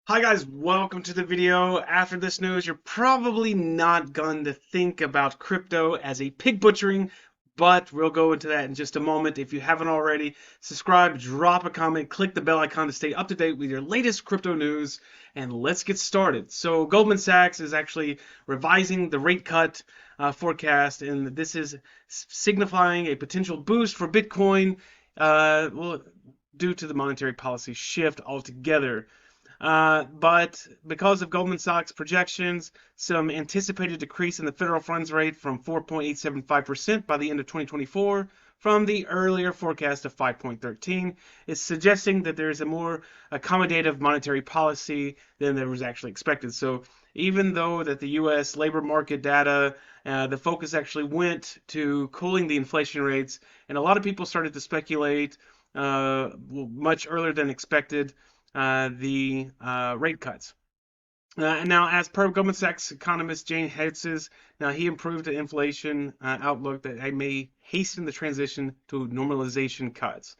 Hi guys, welcome to the video. After this news, you're probably not going to think about crypto as a pig butchering, but we'll go into that in just a moment. If you haven't already, subscribe, drop a comment, click the bell icon to stay up to date with your latest crypto news, and let's get started. So Goldman Sachs is actually revising the rate cut forecast, and this is signifying a potential boost for Bitcoin, well, due to the monetary policy shift altogether. But because of Goldman Sachs projections, some anticipated decrease in the federal funds rate from 4.875% by the end of 2024 from the earlier forecast of 5.13 is suggesting that there is a more accommodative monetary policy than there was actually expected. So even though that the U.S. labor market data, the focus actually went to cooling the inflation rates, and a lot of people started to speculate much earlier than expected the rate cuts. And now, as per Goldman Sachs economist Jane Hatzius, now he improved the inflation outlook that may hasten the transition to normalization cuts.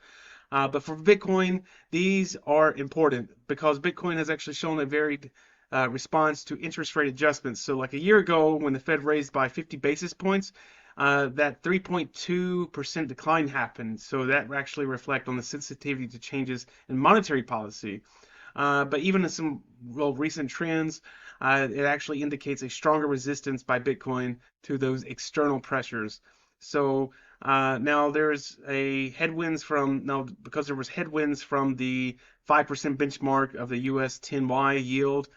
But for Bitcoin, these are important because Bitcoin has actually shown a varied response to interest rate adjustments. So, like a year ago, when the Fed raised by 50 basis points, that 3.2% decline happened. So that actually reflect on the sensitivity to changes in monetary policy. But even in some recent trends, it actually indicates a stronger resistance by Bitcoin to those external pressures. So now there's a headwinds from now because there was headwinds from the 5% benchmark of the U.S. 10Y yield,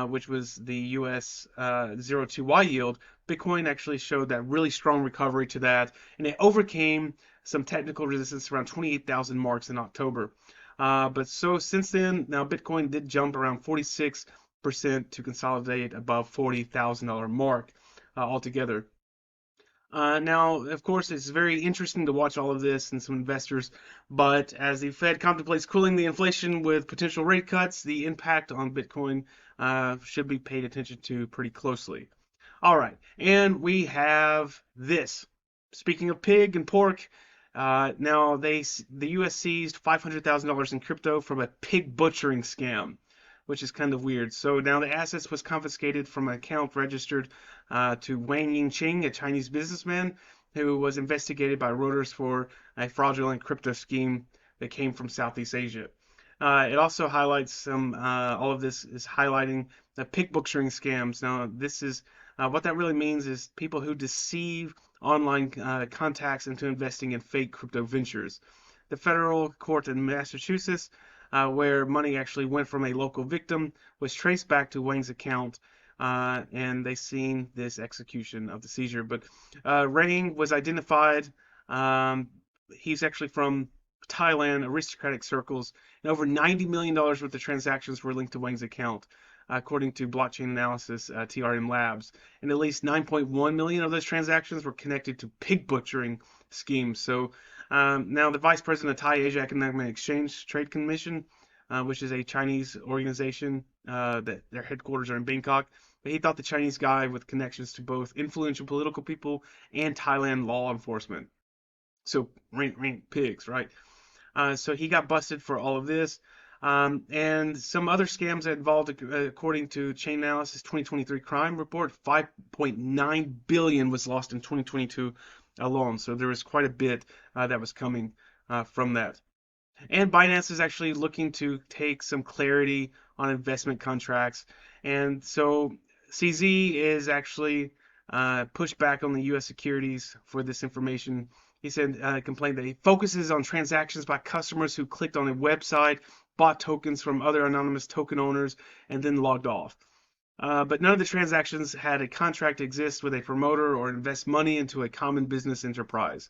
which was the U.S. 02Y yield. Bitcoin actually showed that really strong recovery to that, and it overcame some technical resistance around 28,000 marks in October. But so since then, now Bitcoin did jump around 46% to consolidate above $40,000 mark altogether. Now, of course, it's very interesting to watch all of this and some investors, but as the Fed contemplates cooling the inflation with potential rate cuts, the impact on Bitcoin should be paid attention to pretty closely. All right, and we have this. Speaking of pig and pork, now the U.S. seized $500,000 in crypto from a pig butchering scam, which is kind of weird. So now the assets was confiscated from an account registered to Wang Yingqing, a Chinese businessman who was investigated by Reuters for a fraudulent crypto scheme that came from Southeast Asia. It also highlights all of this is highlighting the pig butchering scams. Now, this is what that really means is people who deceive online contacts into investing in fake crypto ventures. The federal court in Massachusetts, where money actually went from a local victim, was traced back to Wang's account, and they seen this execution of the seizure. But Wang was identified. He's actually from Thailand, aristocratic circles, and over $90 million worth of transactions were linked to Wang's account, according to blockchain analysis TRM Labs. And at least 9.1 million of those transactions were connected to pig butchering schemes. So now the vice president of Thai Asia Economic Exchange Trade Commission, which is a Chinese organization that their headquarters are in Bangkok, but he thought the Chinese guy with connections to both influential political people and Thailand law enforcement. So rank pigs, right? So he got busted for all of this. And some other scams that involved, according to Chain Analysis 2023 crime report, 5.9 billion was lost in 2022 alone. So there was quite a bit that was coming from that. And Binance is actually looking to take some clarity on investment contracts. And so CZ is actually pushed back on the U.S. securities for this information. He said, complained that he focuses on transactions by customers who clicked on a website, bought tokens from other anonymous token owners, and then logged off. But none of the transactions had a contract exist with a promoter or invest money into a common business enterprise.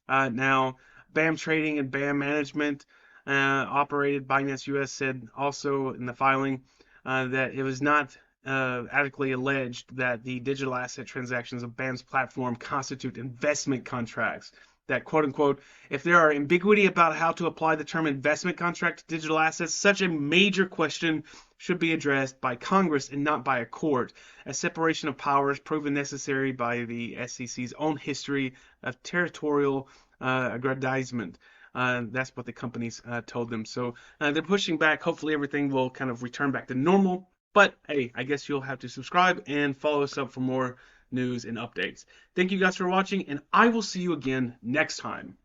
Now, BAM Trading and BAM Management operated Binance US said also in the filing that it was not adequately alleged that the digital asset transactions of BAM's platform constitute investment contracts. That quote unquote, if there are ambiguity about how to apply the term investment contract to digital assets, such a major question should be addressed by Congress and not by a court. A separation of powers proven necessary by the SEC's own history of territorial aggrandizement. That's what the companies told them. So they're pushing back. Hopefully everything will kind of return back to normal. But hey, I guess you'll have to subscribe and follow us up for more news and updates. Thank you guys for watching, and I will see you again next time.